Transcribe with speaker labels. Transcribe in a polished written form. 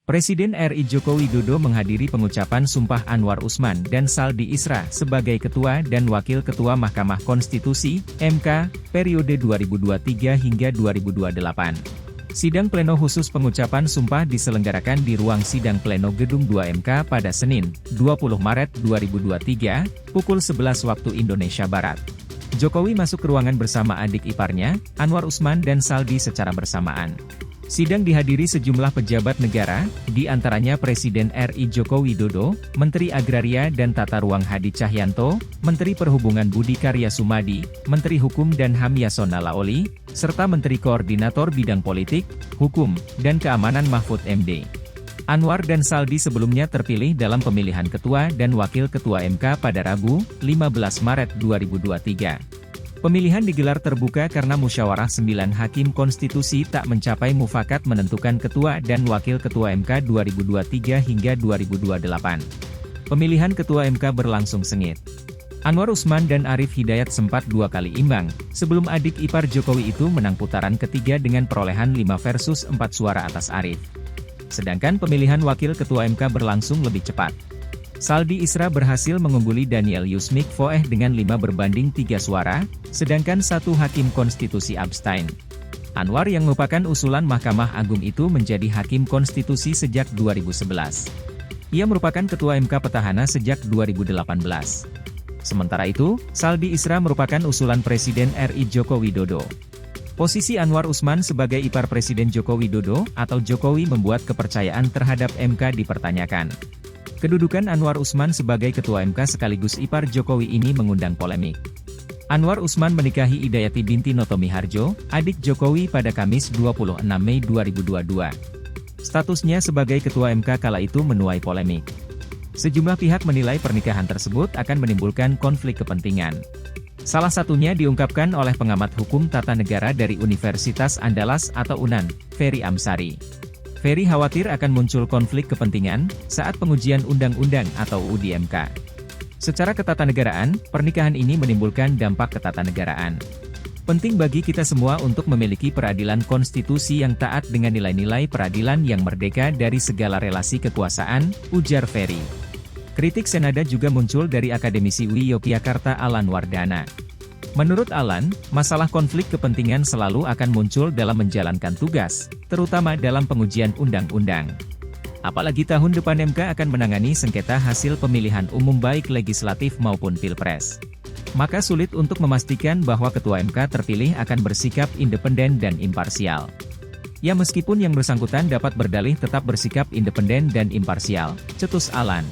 Speaker 1: Presiden RI Joko Widodo menghadiri pengucapan Sumpah Anwar Usman dan Saldi Isra sebagai Ketua dan Wakil Ketua Mahkamah Konstitusi, MK, periode 2023 hingga 2028. Sidang pleno khusus pengucapan sumpah diselenggarakan di ruang sidang pleno Gedung 2 MK pada Senin, 20 Maret 2023, pukul 11 waktu Indonesia Barat. Jokowi masuk ke ruangan bersama adik iparnya, Anwar Usman dan Saldi secara bersamaan. Sidang dihadiri sejumlah pejabat negara, di antaranya Presiden RI Joko Widodo, Menteri Agraria dan Tata Ruang Hadi Cahyanto, Menteri Perhubungan Budi Karya Sumadi, Menteri Hukum dan HAM Yasona Laoli, serta Menteri Koordinator Bidang Politik, Hukum, dan Keamanan Mahfud MD. Anwar dan Saldi sebelumnya terpilih dalam pemilihan Ketua dan Wakil Ketua MK pada Rabu, 15 Maret 2023. Pemilihan digelar terbuka karena musyawarah 9 hakim konstitusi tak mencapai mufakat menentukan Ketua dan Wakil Ketua MK 2023 hingga 2028. Pemilihan Ketua MK berlangsung sengit. Anwar Usman dan Arief Hidayat sempat 2 kali imbang, sebelum adik ipar Jokowi itu menang putaran ketiga dengan perolehan 5 versus 4 suara atas Arief. Sedangkan pemilihan Wakil Ketua MK berlangsung lebih cepat. Saldi Isra berhasil mengungguli Daniel Yusmik Foeh dengan 5 berbanding 3 suara, sedangkan satu hakim konstitusi abstain. Anwar yang merupakan usulan Mahkamah Agung itu menjadi hakim konstitusi sejak 2011. Ia merupakan Ketua MK petahana sejak 2018. Sementara itu, Saldi Isra merupakan usulan Presiden RI Joko Widodo. Posisi Anwar Usman sebagai ipar Presiden Joko Widodo atau Jokowi membuat kepercayaan terhadap MK dipertanyakan. Kedudukan Anwar Usman sebagai Ketua MK sekaligus ipar Jokowi ini mengundang polemik. Anwar Usman menikahi Idayati binti Notomi Harjo, adik Jokowi pada Kamis 26 Mei 2022. Statusnya sebagai Ketua MK kala itu menuai polemik. Sejumlah pihak menilai pernikahan tersebut akan menimbulkan konflik kepentingan. Salah satunya diungkapkan oleh pengamat hukum tata negara dari Universitas Andalas atau UNAN, Ferry Amsari. Ferry khawatir akan muncul konflik kepentingan saat pengujian undang-undang atau UU di MK. Secara ketatanegaraan, pernikahan ini menimbulkan dampak ketatanegaraan. Penting bagi kita semua untuk memiliki peradilan konstitusi yang taat dengan nilai-nilai peradilan yang merdeka dari segala relasi kekuasaan, ujar Ferry. Kritik senada juga muncul dari akademisi UI Yogyakarta Alan Wardana. Menurut Alan, masalah konflik kepentingan selalu akan muncul dalam menjalankan tugas, terutama dalam pengujian undang-undang. Apalagi tahun depan MK akan menangani sengketa hasil pemilihan umum baik legislatif maupun pilpres. Maka sulit untuk memastikan bahwa Ketua MK terpilih akan bersikap independen dan imparsial. Ya meskipun yang bersangkutan dapat berdalih tetap bersikap independen dan imparsial, cetus Alan.